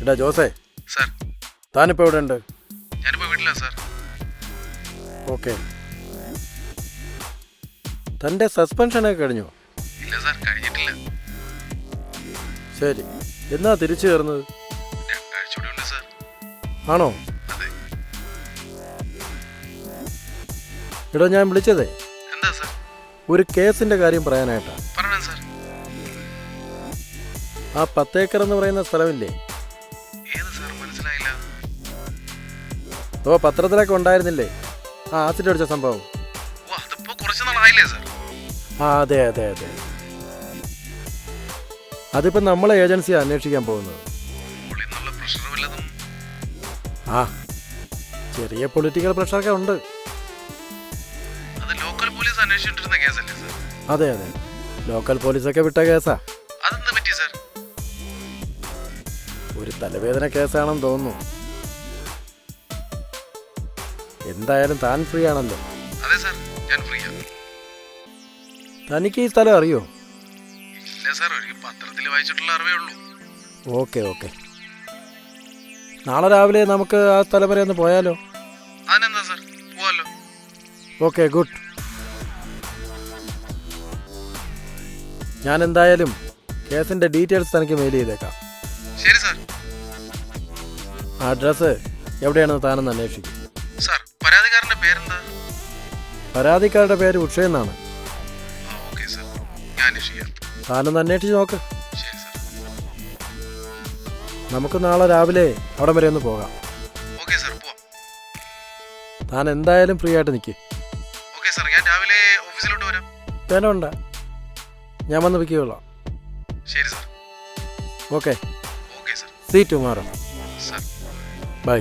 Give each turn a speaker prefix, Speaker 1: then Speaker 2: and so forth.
Speaker 1: എടാ ജോസേ,
Speaker 2: സാർ
Speaker 1: താനിപ്പോൾ എവിടെ ഉണ്ട്?
Speaker 2: ഞാനിപ്പോൾ വീട്ടിലാ സാർ.
Speaker 1: ഓക്കെ. തൻ്റെ സസ്പെൻഷനൊക്കെ കഴിഞ്ഞോ?
Speaker 2: ഇല്ല സാർ, കഴിഞ്ഞിട്ടില്ല.
Speaker 1: ശരി, എന്നാ തിരിച്ചു കയറുന്നത്?
Speaker 2: 2 ആഴ്ച കൂടി ഉണ്ട് സാർ.
Speaker 1: ആണോ?
Speaker 2: അതെ.
Speaker 1: എടോ, ഞാൻ വിളിച്ചതേ
Speaker 2: എന്താ സാർ?
Speaker 1: ഒരു കേസിൻ്റെ കാര്യം പറയാനായിട്ടാ.
Speaker 2: പറയണം സാർ.
Speaker 1: ആ 10 ഏക്കർ എന്ന് പറയുന്ന സ്ഥലമില്ലേ?
Speaker 2: ഏത് സാർ? മനസ്സിലായില്ല.
Speaker 1: ഓ, പത്രത്തിലൊക്കെ ഉണ്ടായിരുന്നില്ലേ ആ ആസിഡ് അടിച്ച സംഭവം?
Speaker 2: ഓ, അതിപ്പോൾ കുറച്ച് നാളായില്ലേ സാർ?
Speaker 1: ആ അതെ അതെ അതെ. അതിപ്പോൾ നമ്മളെ ഏജൻസിയാണ് അന്വേഷിക്കാൻ പോകുന്നത്.
Speaker 2: പുള്ളി നല്ല പ്രഷർ വല്ലതും?
Speaker 1: ആ, ചെറിയ പൊളിറ്റിക്കൽ പ്രഷറൊക്കെ ഉണ്ട്.
Speaker 2: അത് ലോക്കൽ പോലീസ് അന്വേഷിച്ചിട്ടിരുന്ന കേസല്ലേ സാർ?
Speaker 1: അതെ അതെ, ലോക്കൽ പോലീസൊക്കെ വിട്ട കേസാ.
Speaker 2: അതെന്ത് പറ്റി സാർ?
Speaker 1: ഒരു തലവേദന കേസാണെന്ന് തോന്നുന്നു. എന്തായാലും താൻ ഫ്രീ ആണല്ലോ.
Speaker 2: അതെ സാർ, ഞാൻ ഫ്രീയാ.
Speaker 1: തനിക്ക് ഈ സ്ഥലം അറിയോ?
Speaker 2: ഇല്ല സാർ, ഒരു പത്രത്തിൽ വായിച്ചിട്ടുള്ള അറിവേ ഉള്ളൂ.
Speaker 1: ഓക്കെ ഓക്കെ, നാളെ രാവിലെ നമുക്ക് ആ സ്ഥലം വരെ ഒന്ന് പോയാലോ?
Speaker 2: അതിനെന്താ സാർ, പോവാലോ.
Speaker 1: Okay, good. ഞാൻ എന്തായാലും കേസിൻ്റെ ഡീറ്റെയിൽസ് തനിക്ക് മെയിൽ ചെയ്തേക്കാം.
Speaker 2: ശരി സാർ.
Speaker 1: ആ അഡ്രസ്സ് എവിടെയാണെന്ന് താനൊന്ന് അന്വേഷിക്കും.
Speaker 2: സാർ, പരാതിക്കാരൻ്റെ പേരെന്താ?
Speaker 1: പരാതിക്കാരുടെ പേര് ഉഷ എന്നാണ്.
Speaker 2: ഓക്കെ സാർ, ഞാൻ അന്വേഷിക്കാം.
Speaker 1: താനൊന്ന് അന്വേഷിച്ച് നോക്ക്.
Speaker 2: ശരി സാർ.
Speaker 1: നമുക്ക് നാളെ രാവിലെ അവിടെ വരെ ഒന്ന് പോകാം.
Speaker 2: ഓക്കെ സാർ, പോവാം.
Speaker 1: താൻ എന്തായാലും ഫ്രീ ആയിട്ട് നിൽക്ക്.
Speaker 2: ഓക്കെ സാർ, ഞാൻ രാവിലെ ഓഫീസിലോട്ട് വരാം.
Speaker 1: വേണ്ട, ഞാൻ വന്ന് പിക്കൊള്ളാം.
Speaker 2: ശരി sir.
Speaker 1: Okay,
Speaker 2: okay sir.
Speaker 1: See tomorrow.
Speaker 2: Sir
Speaker 1: by.